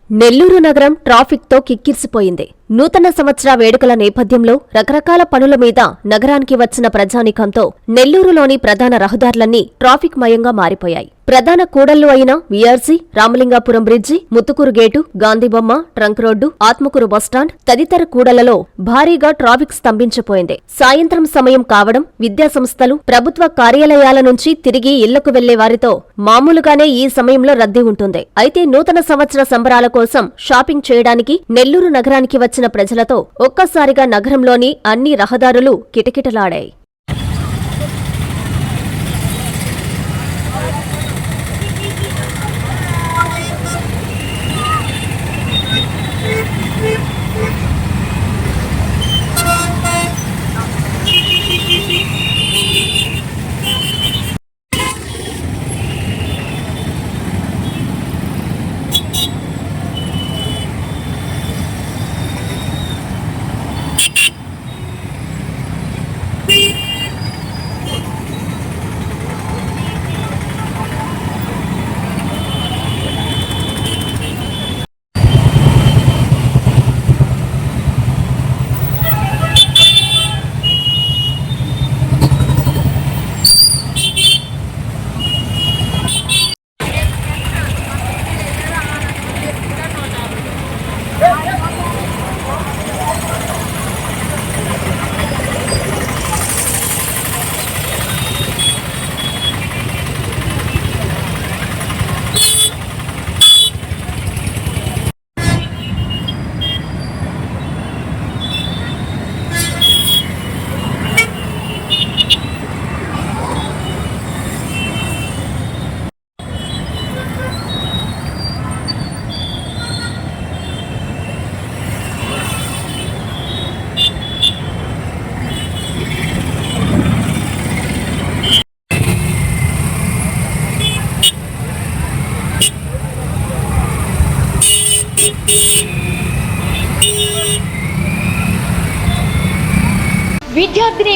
నెల్లూరు నగరం ట్రాఫిక్ తో కిక్కిరిసిపోయింది. నూతన సంవత్సర వేడుకల నేపథ్యంలో రకరకాల పనుల మీద నగరానికి వచ్చిన ప్రజానీకంతో నెల్లూరులోని ప్రధాన రహదారులన్నీ ట్రాఫిక్ మయంగా మారిపోయాయి. ప్రధాన కూడళ్లు అయిన VRC, Ramalingapuram bridge, Muthukur gate, Gandhibomma, trunk road, Atmakur bus stand తదితర కూడళ్లలో భారీగా ట్రాఫిక్ స్తంభించిపోయింది. సాయంత్రం సమయం కావడం, విద్యాసంస్థలు, ప్రభుత్వ కార్యాలయాల నుంచి తిరిగి ఇళ్లకు వెళ్లే వారితో మామూలుగానే ఈ సమయంలో రద్దీ ఉంటుంది. అయితే నూతన సంవత్సర సంబరాల కోసం షాపింగ్ చేయడానికి నెల్లూరు నగరానికి వచ్చిన ప్రజలతో ఒక్కసారిగా నగరంలోని అన్ని రహదారులు కిటకిటలాడాయి.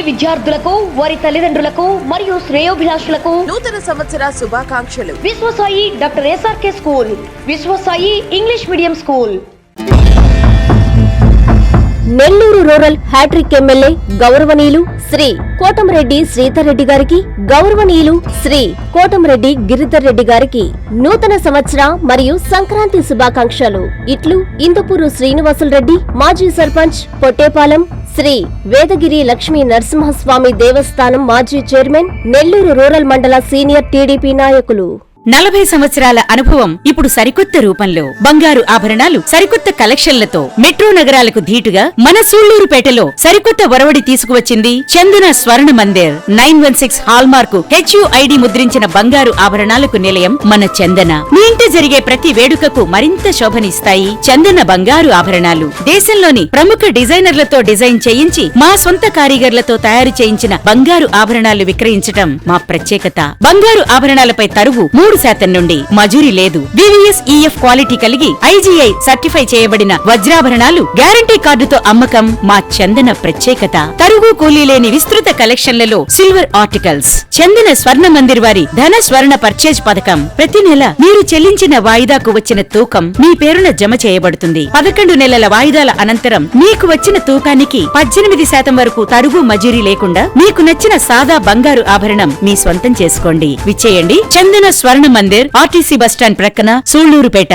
విద్యార్థులకు వారి తల్లిదండ్రులకు మరియు శ్రేయోభిలాషులకు నూతన సంవత్సర శుభాకాంక్షలు. Vishwasai doctor SRK school, Vishwasai English medium school. Nellore rural hat trick MLA గౌరవనీయులు శ్రీ కోటంరెడ్డి శ్రీధర్ రెడ్డి గారికి, గౌరవనీయులు శ్రీ కోటంరెడ్డి గిరిధర్ రెడ్డి గారికి నూతన సంవత్సర మరియు సంక్రాంతి శుభాకాంక్షలు. ఇట్లు ఇందుపూరు శ్రీనివాసులు రెడ్డి, మాజీ సర్పంచ్ పొట్టేపాలెం, శ్రీ వేదగిరి లక్ష్మీ నరసింహస్వామి దేవస్థానం మాజీ చైర్మన్, నెల్లూరు రూరల్ మండల సీనియర్ టీడీపీ నాయకులు. 40 సంవత్సరాల అనుభవం ఇప్పుడు సరికొత్త రూపంలో బంగారు ఆభరణాలు సరికొత్త కలెక్షన్లతో మెట్రో నగరాలకు ధీటుగా మన సూళ్లూరుపేటలో సరికొత్త ఒరవడి తీసుకువచ్చింది చందన స్వర్ణ మందిర్. 916 హాల్మార్కు HUID ముద్రించిన బంగారు ఆభరణాలకు నిలయం మన చందన. మీ ఇంట జరిగే ప్రతి వేడుకకు మరింత శోభనిస్తాయి చందన బంగారు ఆభరణాలు. దేశంలోని ప్రముఖ డిజైనర్లతో డిజైన్ చేయించి మా సొంత కారీగర్లతో తయారు చేయించిన బంగారు ఆభరణాలు విక్రయించటం మా ప్రత్యేకత. బంగారు ఆభరణాలపై తరుగు 3% నుండి, మజూరీ లేదు. VVS EF క్వాలిటీ కలిగి IGI సర్టిఫై చేయబడిన వజ్రాభరణాలు గ్యారంటీ కార్డుతో అమ్మకం మా చందన ప్రత్యేకత. తరుగు కూలీ లేని విస్తృత కలెక్షన్లలో సిల్వర్ ఆర్టికల్స్. చందన స్వర్ణ మందిర్ వారి ధన స్వర్ణ పర్చేజ్ పథకం. ప్రతి నెల మీరు చెల్లించిన వాయిదాకు వచ్చిన తూకం మీ పేరున జమ చేయబడుతుంది. 11 నెలల వాయిదాల అనంతరం మీకు వచ్చిన తూకానికి 18% వరకు తరుగు మజూరీ లేకుండా మీకు నచ్చిన సాదా బంగారు ఆభరణం మీ స్వంతం చేసుకోండి. విచ్చేయండి చందన స్వర్ణ మందిర్, RTC బస్టాండ్ ప్రక్కన, సూళ్లూరుపేట.